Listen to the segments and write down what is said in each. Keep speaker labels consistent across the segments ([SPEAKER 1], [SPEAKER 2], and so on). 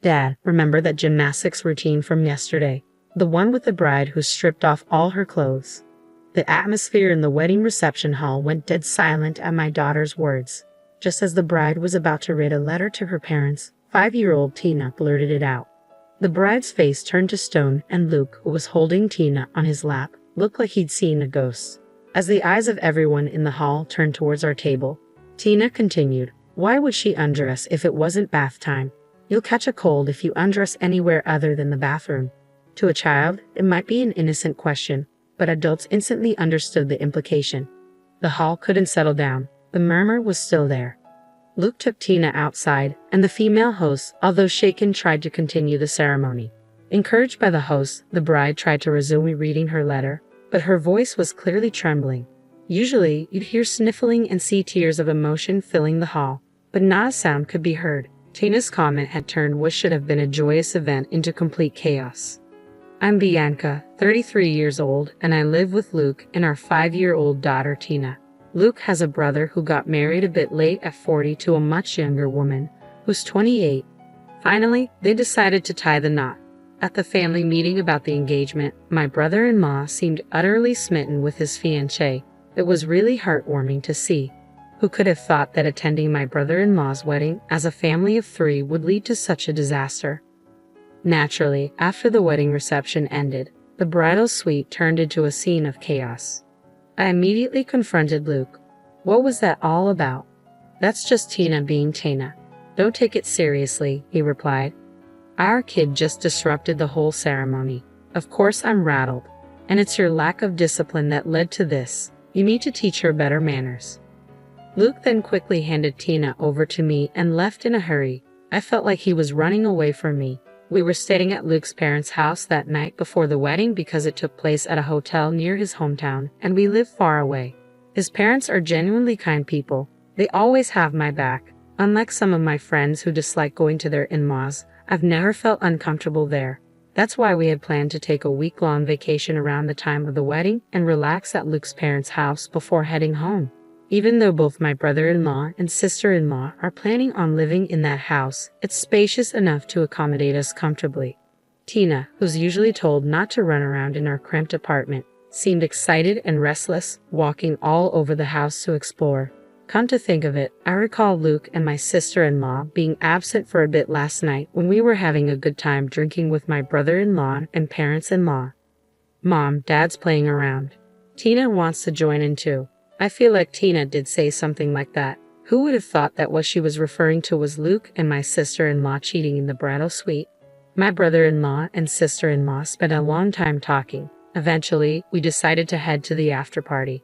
[SPEAKER 1] Dad, remember that gymnastics routine from yesterday? The one with the bride who stripped off all her clothes. The atmosphere in the wedding reception hall went dead silent at my daughter's words. Just as the bride was about to read a letter to her parents, 5-year-old Tina blurted it out. The bride's face turned to stone, and Luke, who was holding Tina on his lap, looked like he'd seen a ghost. As the eyes of everyone in the hall turned towards our table, Tina continued, "Why would she undress if it wasn't bath time? You'll catch a cold if you undress anywhere other than the bathroom." To a child, it might be an innocent question, but adults instantly understood the implication. The hall couldn't settle down. The murmur was still there. Luke took Tina outside, and the female host, although shaken, tried to continue the ceremony. Encouraged by the host, the bride tried to resume reading her letter, but her voice was clearly trembling. Usually, you'd hear sniffling and see tears of emotion filling the hall, but not a sound could be heard. Tina's comment had turned what should have been a joyous event into complete chaos. "I'm Bianca, 33 years old, and I live with Luke and our 5-year-old daughter Tina. Luke has a brother who got married a bit late at 40 to a much younger woman, who's 28. Finally, they decided to tie the knot. At the family meeting about the engagement, my brother-in-law seemed utterly smitten with his fiancée. It was really heartwarming to see. Who could have thought that attending my brother-in-law's wedding as a family of 3 would lead to such a disaster?" Naturally, after the wedding reception ended, the bridal suite turned into a scene of chaos. I immediately confronted Luke. "What was that all about?" "That's just Tina being Tina. Don't take it seriously," he replied. "Our kid just disrupted the whole ceremony. Of course I'm rattled. And it's your lack of discipline that led to this. You need to teach her better manners." Luke then quickly handed Tina over to me and left in a hurry. I felt like he was running away from me. We were staying at Luke's parents' house that night before the wedding because it took place at a hotel near his hometown, and we live far away. His parents are genuinely kind people. They always have my back. Unlike some of my friends who dislike going to their in-laws, I've never felt uncomfortable there. That's why we had planned to take a week-long vacation around the time of the wedding and relax at Luke's parents' house before heading home. Even though both my brother-in-law and sister-in-law are planning on living in that house, it's spacious enough to accommodate us comfortably. Tina, who's usually told not to run around in our cramped apartment, seemed excited and restless, walking all over the house to explore. Come to think of it, I recall Luke and my sister-in-law being absent for a bit last night when we were having a good time drinking with my brother-in-law and parents-in-law. Mom, Dad's playing around. Tina wants to join in too. I feel like Tina did say something like that. Who would have thought that what she was referring to was Luke and my sister-in-law cheating in the bridal suite? My brother-in-law and sister-in-law spent a long time talking. Eventually, we decided to head to the after-party.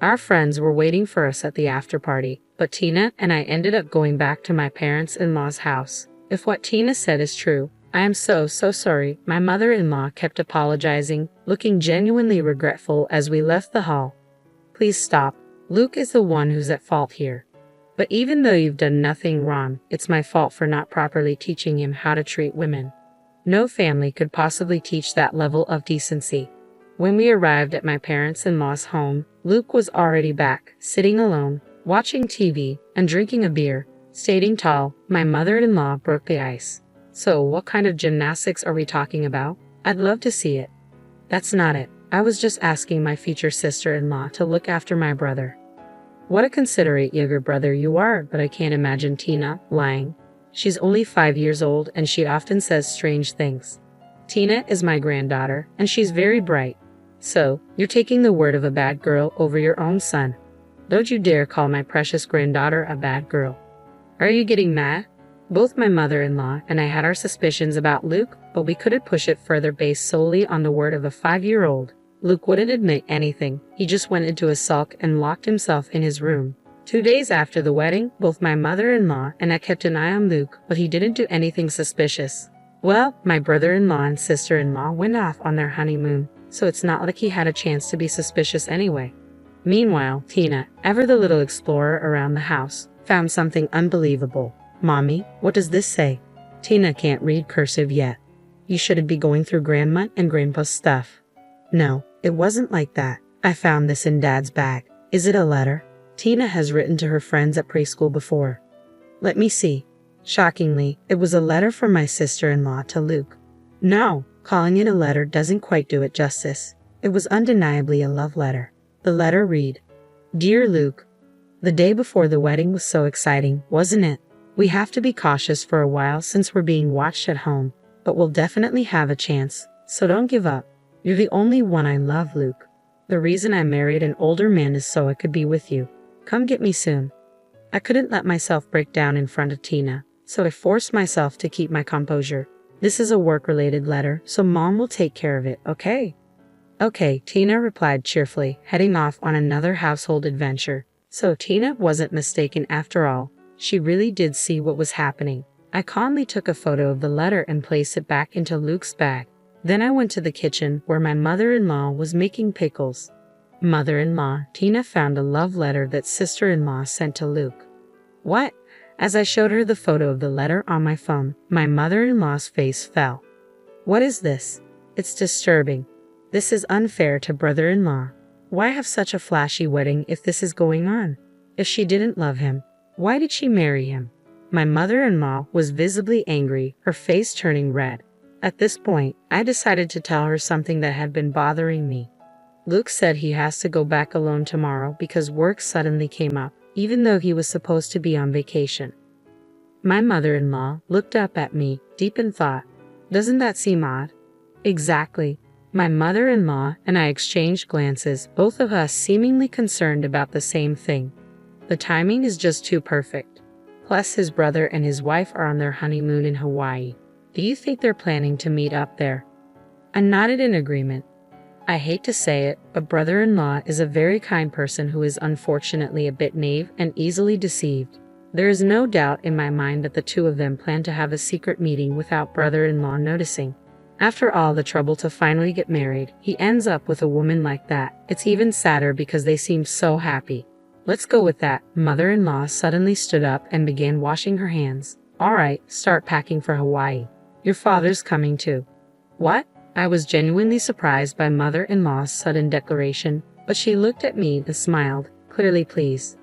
[SPEAKER 1] Our friends were waiting for us at the after-party, but Tina and I ended up going back to my parents-in-law's house. If what Tina said is true, I am so sorry. My mother-in-law kept apologizing, looking genuinely regretful as we left the hall. "Please stop. Luke is the one who's at fault here. But even though you've done nothing wrong, it's my fault for not properly teaching him how to treat women. No family could possibly teach that level of decency." When we arrived at my parents-in-law's home, Luke was already back, sitting alone, watching TV and drinking a beer. Standing tall, my mother-in-law broke the ice. "So, what kind of gymnastics are we talking about? I'd love to see it." "That's not it. I was just asking my future sister-in-law to look after my brother." "What a considerate younger brother you are, but I can't imagine Tina lying. She's only 5 years old and she often says strange things. Tina is my granddaughter and she's very bright. So, you're taking the word of a bad girl over your own son. Don't you dare call my precious granddaughter a bad girl." "Are you getting mad?" Both my mother-in-law and I had our suspicions about Luke, but we couldn't push it further based solely on the word of a 5-year-old. Luke wouldn't admit anything. He just went into a sulk and locked himself in his room. 2 days after the wedding, both my mother-in-law and I kept an eye on Luke, but he didn't do anything suspicious. Well, my brother-in-law and sister-in-law went off on their honeymoon, so it's not like he had a chance to be suspicious anyway. Meanwhile, Tina, ever the little explorer around the house, found something unbelievable. "Mommy, what does this say?" Tina can't read cursive yet. "You shouldn't be going through Grandma and Grandpa's stuff." "No, it wasn't like that. I found this in Dad's bag." "Is it a letter?" "Tina has written to her friends at preschool before." "Let me see." Shockingly, it was a letter from my sister-in-law to Luke. No, calling it a letter doesn't quite do it justice. It was undeniably a love letter. The letter read, "Dear Luke, the day before the wedding was so exciting, wasn't it? We have to be cautious for a while since we're being watched at home, but we'll definitely have a chance, so don't give up. You're the only one I love, Luke. The reason I married an older man is so I could be with you. Come get me soon." I couldn't let myself break down in front of Tina, so I forced myself to keep my composure. "This is a work-related letter, so Mom will take care of it, okay?" "Okay," Tina replied cheerfully, heading off on another household adventure. So Tina wasn't mistaken after all. She really did see what was happening. I calmly took a photo of the letter and placed it back into Luke's bag. Then I went to the kitchen where my mother-in-law was making pickles. "Mother-in-law," Tina found a love letter that sister-in-law sent to Luke. "What?" As I showed her the photo of the letter on my phone, my mother-in-law's face fell. "What is this? It's disturbing. This is unfair to brother-in-law. Why have such a flashy wedding if this is going on? If she didn't love him, why did she marry him?" My mother-in-law was visibly angry, her face turning red. At this point, I decided to tell her something that had been bothering me. "Luke said he has to go back alone tomorrow because work suddenly came up, even though he was supposed to be on vacation." My mother-in-law looked up at me, deep in thought. "Doesn't that seem odd?" "Exactly." My mother-in-law and I exchanged glances, both of us seemingly concerned about the same thing. The timing is just too perfect. Plus, his brother and his wife are on their honeymoon in Hawaii. Do you think they're planning to meet up there? I nodded in agreement. I hate to say it, but brother-in-law is a very kind person who is unfortunately a bit naive and easily deceived. There is no doubt in my mind that the two of them plan to have a secret meeting without brother-in-law noticing. After all the trouble to finally get married, he ends up with a woman like that. It's even sadder because they seem so happy. "Let's go with that." Mother-in-law suddenly stood up and began washing her hands. "All right, start packing for Hawaii. Your father's coming too." "What?" I was genuinely surprised by mother-in-law's sudden declaration, but she looked at me and smiled, clearly pleased.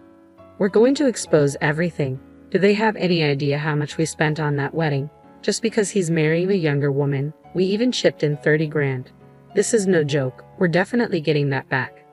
[SPEAKER 1] "We're going to expose everything. Do they have any idea how much we spent on that wedding? Just because he's marrying a younger woman, we even chipped in 30 grand. This is no joke. We're definitely getting that back."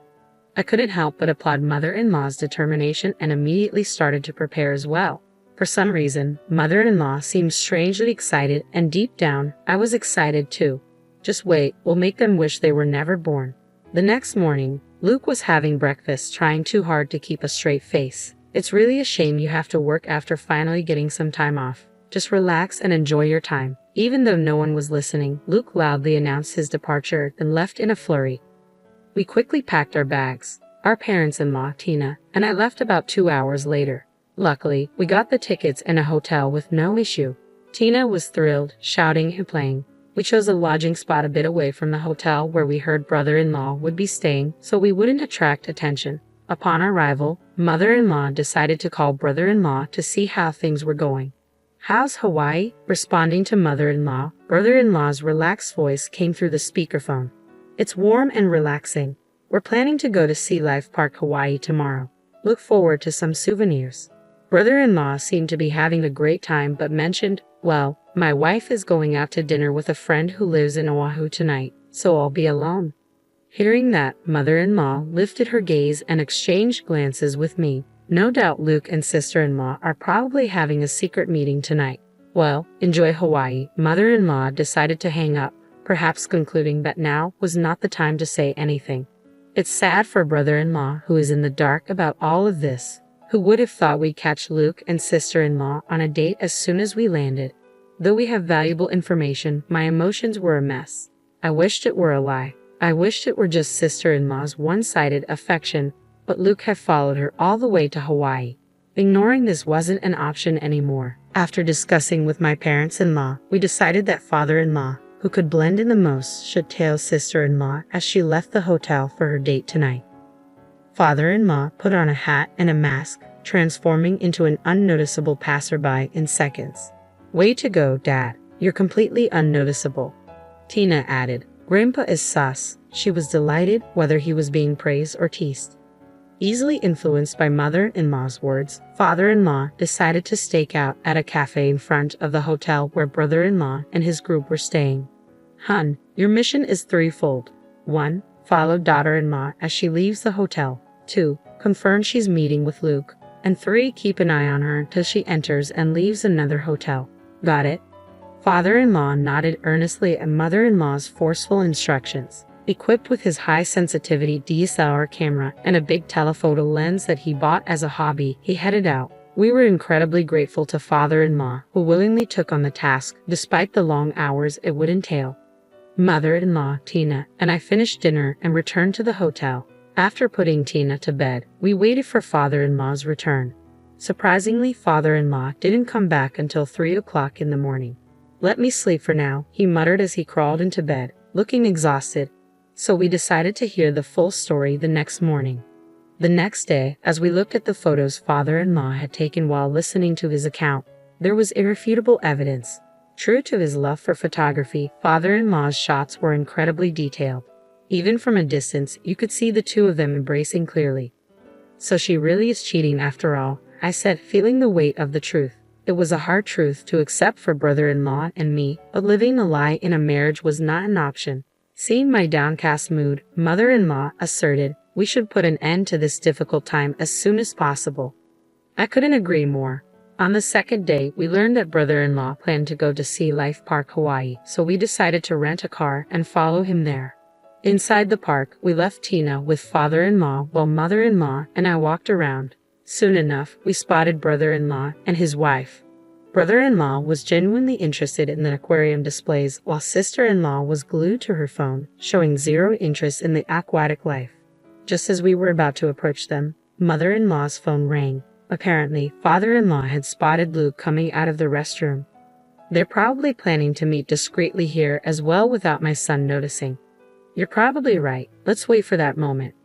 [SPEAKER 1] I couldn't help but applaud mother-in-law's determination and immediately started to prepare as well. For some reason, mother-in-law seemed strangely excited, and deep down, I was excited too. Just wait, we'll make them wish they were never born. The next morning, Luke was having breakfast, trying too hard to keep a straight face. "It's really a shame you have to work after finally getting some time off. Just relax and enjoy your time." Even though no one was listening, Luke loudly announced his departure, then left in a flurry. We quickly packed our bags, our parents-in-law, Tina, and I left about 2 hours later. Luckily, we got the tickets and a hotel with no issue. Tina was thrilled, shouting and playing. We chose a lodging spot a bit away from the hotel where we heard brother-in-law would be staying, so we wouldn't attract attention. Upon arrival, mother-in-law decided to call brother-in-law to see how things were going. "How's Hawaii?" Responding to mother-in-law, brother-in-law's relaxed voice came through the speakerphone. "It's warm and relaxing. We're planning to go to Sea Life Park, Hawaii tomorrow. Look forward to some souvenirs." Brother-in-law seemed to be having a great time but mentioned, "Well, my wife is going out to dinner with a friend who lives in Oahu tonight, so I'll be alone." Hearing that, mother-in-law lifted her gaze and exchanged glances with me. No doubt Luke and sister-in-law are probably having a secret meeting tonight. Well, enjoy Hawaii. Mother-in-law decided to hang up, perhaps concluding that now was not the time to say anything. It's sad for brother-in-law who is in the dark about all of this. Who would have thought we'd catch Luke and sister-in-law on a date as soon as we landed? Though we have valuable information, my emotions were a mess. I wished it were a lie. I wished it were just sister-in-law's one-sided affection, but Luke had followed her all the way to Hawaii. Ignoring this wasn't an option anymore. After discussing with my parents-in-law, we decided that father-in-law, who could blend in the most, should tail sister-in-law as she left the hotel for her date tonight. Father-in-law put on a hat and a mask, transforming into an unnoticeable passerby in seconds. "Way to go, Dad. You're completely unnoticeable." Tina added. "Grandpa is sus." She was delighted whether he was being praised or teased. Easily influenced by mother-in-law's words, father-in-law decided to stake out at a cafe in front of the hotel where brother-in-law and his group were staying. Hun, your mission is threefold. 1. Follow daughter-in-law as she leaves the hotel. 2. Confirm she's meeting with Luke. And 3. Keep an eye on her till she enters and leaves another hotel. Got it? Father-in-law nodded earnestly at mother-in-law's forceful instructions. Equipped with his high-sensitivity DSLR camera and a big telephoto lens that he bought as a hobby, he headed out. We were incredibly grateful to father-in-law, who willingly took on the task, despite the long hours it would entail. Mother-in-law, Tina, and I finished dinner and returned to the hotel. After putting Tina to bed, we waited for father-in-law's return. Surprisingly, father-in-law didn't come back until 3 o'clock in the morning. "Let me sleep for now," he muttered as he crawled into bed, looking exhausted. So we decided to hear the full story the next morning. The next day, as we looked at the photos father-in-law had taken while listening to his account, there was irrefutable evidence. True to his love for photography, father-in-law's shots were incredibly detailed. Even from a distance, you could see the two of them embracing clearly. "So she really is cheating after all," I said, feeling the weight of the truth. It was a hard truth to accept for brother-in-law and me, but living a lie in a marriage was not an option. Seeing my downcast mood, mother-in-law asserted we should put an end to this difficult time as soon as possible. I couldn't agree more. On the second day, we learned that brother-in-law planned to go to Sea Life Park, Hawaii, so we decided to rent a car and follow him there. Inside the park, we left Tina with father-in-law while mother-in-law and I walked around. Soon enough, we spotted brother-in-law and his wife. Brother-in-law was genuinely interested in the aquarium displays, while sister-in-law was glued to her phone, showing zero interest in the aquatic life. Just as we were about to approach them, mother-in-law's phone rang. Apparently, father-in-law had spotted Luke coming out of the restroom. They're probably planning to meet discreetly here as well without my son noticing. You're probably right. Let's wait for that moment.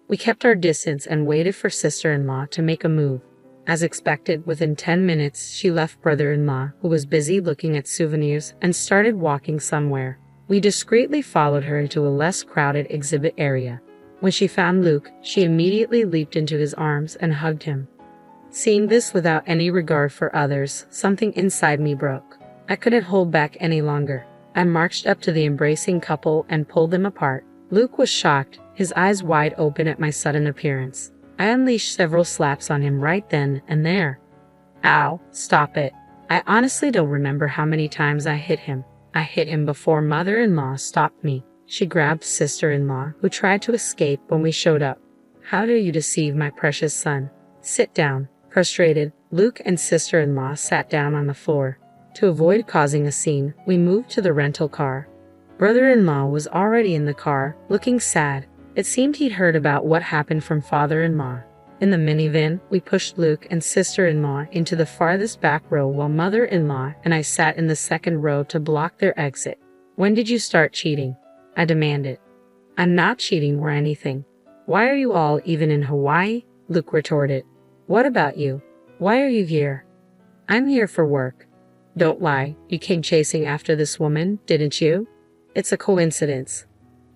[SPEAKER 1] We kept our distance and waited for sister-in-law to make a move. As expected, within 10 minutes, she left brother-in-law, who was busy looking at souvenirs, and started walking somewhere. We discreetly followed her into a less crowded exhibit area. When she found Luke, she immediately leaped into his arms and hugged him. Seeing this without any regard for others, something inside me broke. I couldn't hold back any longer. I marched up to the embracing couple and pulled them apart. Luke was shocked, his eyes wide open at my sudden appearance. I unleashed several slaps on him right then and there. Ow, stop it. I honestly don't remember how many times I hit him. I hit him before mother-in-law stopped me. She grabbed sister-in-law, who tried to escape when we showed up. How dare you deceive my precious son? Sit down. Frustrated, Luke and sister-in-law sat down on the floor. To avoid causing a scene, we moved to the rental car. Brother-in-law was already in the car, looking sad. It seemed he'd heard about what happened from father-in-law. In the minivan, we pushed Luke and sister-in-law into the farthest back row while mother-in-law and I sat in the second row to block their exit. "When did you start cheating?" I demanded. "I'm not cheating or anything. Why are you all even in Hawaii?" Luke retorted. "What about you? Why are you here?" "I'm here for work." "Don't lie. You came chasing after this woman, didn't you?" "It's a coincidence."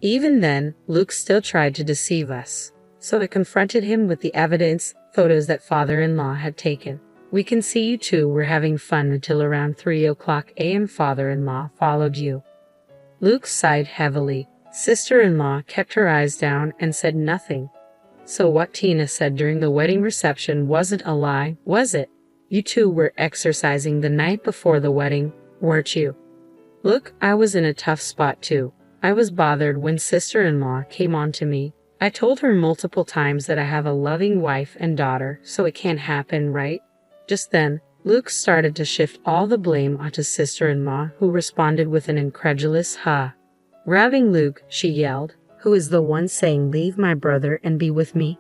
[SPEAKER 1] Even then, Luke still tried to deceive us. So I confronted him with the evidence, photos that father-in-law had taken. "We can see you two were having fun until around 3 o'clock a.m. Father-in-law followed you." Luke sighed heavily. Sister-in-law kept her eyes down and said nothing. "So what Tina said during the wedding reception wasn't a lie, was it? You two were exercising the night before the wedding, weren't you?" Look, I was in a tough spot too. I was bothered when sister-in-law came on to me. I told her multiple times that I have a loving wife and daughter, so it can't happen, right? Just then, Luke started to shift all the blame onto sister-in-law, who responded with an incredulous "huh." Grabbing Luke, she yelled, "Who is the one saying leave my brother and be with me?"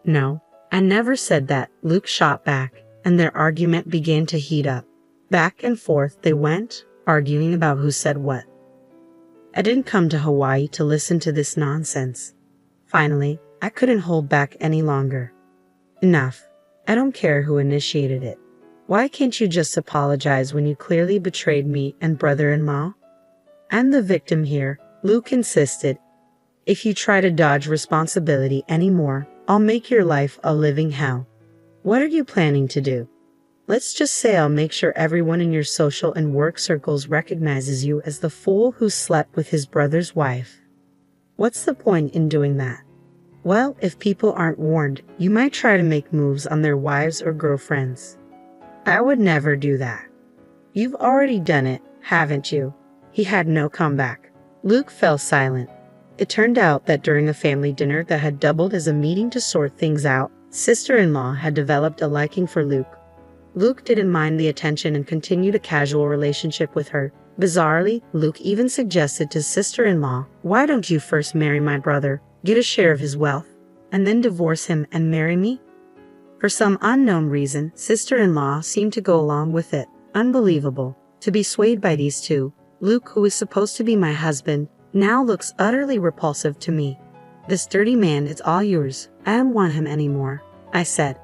[SPEAKER 1] "No, I never said that," Luke shot back, and their argument began to heat up. Back and forth they went, arguing about who said what. I didn't come to Hawaii to listen to this nonsense. Finally, I couldn't hold back any longer. Enough. I don't care who initiated it. Why can't you just apologize when you clearly betrayed me and brother-in-law? I'm the victim here, Luke insisted. If you try to dodge responsibility anymore, I'll make your life a living hell. What are you planning to do? Let's just say I'll make sure everyone in your social and work circles recognizes you as the fool who slept with his brother's wife. What's the point in doing that? Well, if people aren't warned, you might try to make moves on their wives or girlfriends. I would never do that. You've already done it, haven't you? He had no comeback. Luke fell silent. It turned out that during a family dinner that had doubled as a meeting to sort things out, sister-in-law had developed a liking for Luke. Luke didn't mind the attention and continued a casual relationship with her. Bizarrely, Luke even suggested to sister-in-law, "Why don't you first marry my brother, get a share of his wealth, and then divorce him and marry me?" For some unknown reason, sister-in-law seemed to go along with it. Unbelievable. To be swayed by these two, Luke, who is supposed to be my husband, now looks utterly repulsive to me. "This dirty man is all yours. I don't want him anymore," I said.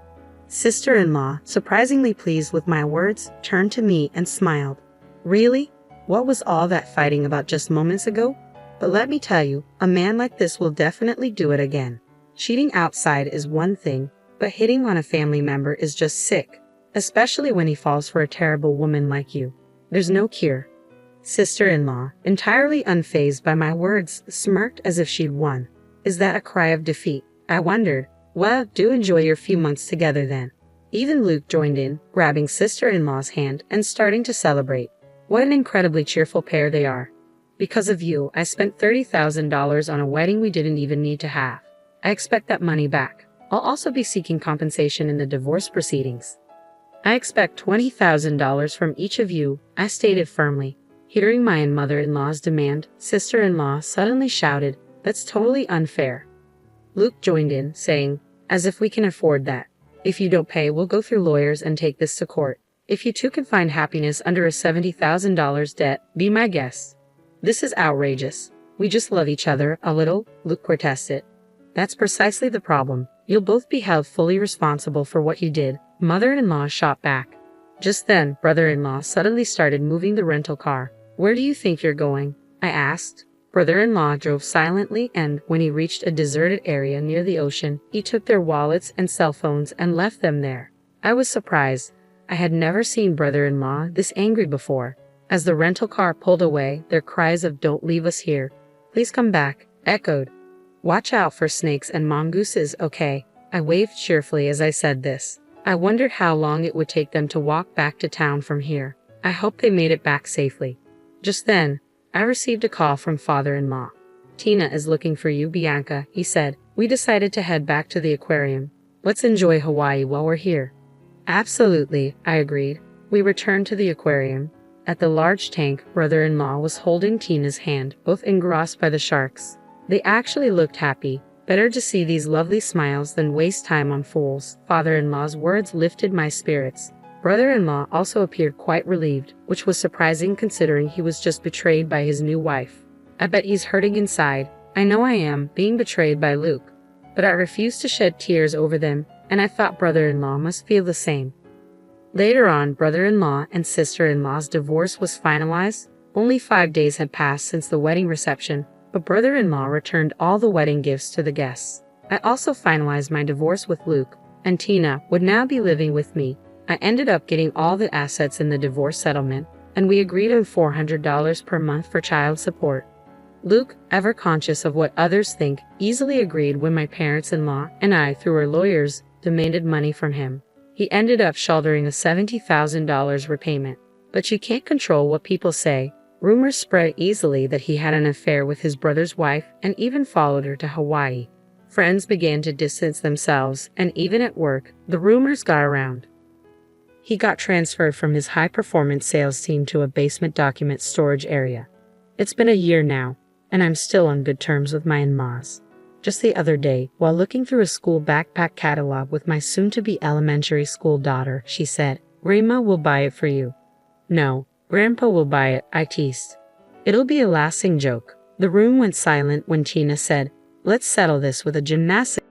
[SPEAKER 1] Sister-in-law, surprisingly pleased with my words, turned to me and smiled. "Really? What was all that fighting about just moments ago? But let me tell you, a man like this will definitely do it again. Cheating outside is one thing, but hitting on a family member is just sick, especially when he falls for a terrible woman like you. There's no cure." Sister-in-law, entirely unfazed by my words, smirked as if she'd won. Is that a cry of defeat? I wondered. Well, do enjoy your few months together then. Even Luke joined in, grabbing sister-in-law's hand and starting to celebrate. What an incredibly cheerful pair they are. "Because of you, I spent $30,000 on a wedding we didn't even need to have. I expect that money back. I'll also be seeking compensation in the divorce proceedings." "I expect $20,000 from each of you," I stated firmly. Hearing my mother-in-law's demand, sister-in-law suddenly shouted, "That's totally unfair." Luke joined in, saying, "As if we can afford that. If you don't pay, we'll go through lawyers and take this to court. If you two can find happiness under a $70,000 debt, be my guest." "This is outrageous. We just love each other a little," Luke protested. "That's precisely the problem. You'll both be held fully responsible for what you did," mother-in-law shot back. Just then, brother-in-law suddenly started moving the rental car. "Where do you think you're going?" I asked. Brother-in-law drove silently and, when he reached a deserted area near the ocean, he took their wallets and cell phones and left them there. I was surprised. I had never seen brother-in-law this angry before. As the rental car pulled away, their cries of "Don't leave us here. Please come back," echoed. "Watch out for snakes and mongooses, okay?" I waved cheerfully as I said this. I wondered how long it would take them to walk back to town from here. I hoped they made it back safely. Just then, I received a call from father-in-law. "Tina is looking for you, Bianca," he said. "We decided to head back to the aquarium. Let's enjoy Hawaii while we're here." "Absolutely," I agreed. We returned to the aquarium. At the large tank, brother-in-law was holding Tina's hand, both engrossed by the sharks. They actually looked happy. Better to see these lovely smiles than waste time on fools. Father-in-law's words lifted my spirits. Brother-in-law also appeared quite relieved, which was surprising considering he was just betrayed by his new wife. "I bet he's hurting inside. I know I am, being betrayed by Luke." But I refused to shed tears over them, and I thought brother-in-law must feel the same. Later on, brother-in-law and sister-in-law's divorce was finalized. Only 5 days had passed since the wedding reception, but brother-in-law returned all the wedding gifts to the guests. I also finalized my divorce with Luke, and Tina would now be living with me. I ended up getting all the assets in the divorce settlement, and we agreed on $400 per month for child support. Luke, ever conscious of what others think, easily agreed when my parents-in-law and I, through our lawyers, demanded money from him. He ended up shouldering a $70,000 repayment. But you can't control what people say. Rumors spread easily that he had an affair with his brother's wife and even followed her to Hawaii. Friends began to distance themselves, and even at work, the rumors got around. He got transferred from his high-performance sales team to a basement document storage area. It's been a year now, and I'm still on good terms with my in-laws. Just the other day, while looking through a school backpack catalog with my soon-to-be elementary school daughter, she said, "Grandma will buy it for you." "No, Grandpa will buy it," I teased. "It'll be a lasting joke." The room went silent when Tina said, "Let's settle this with a gymnastics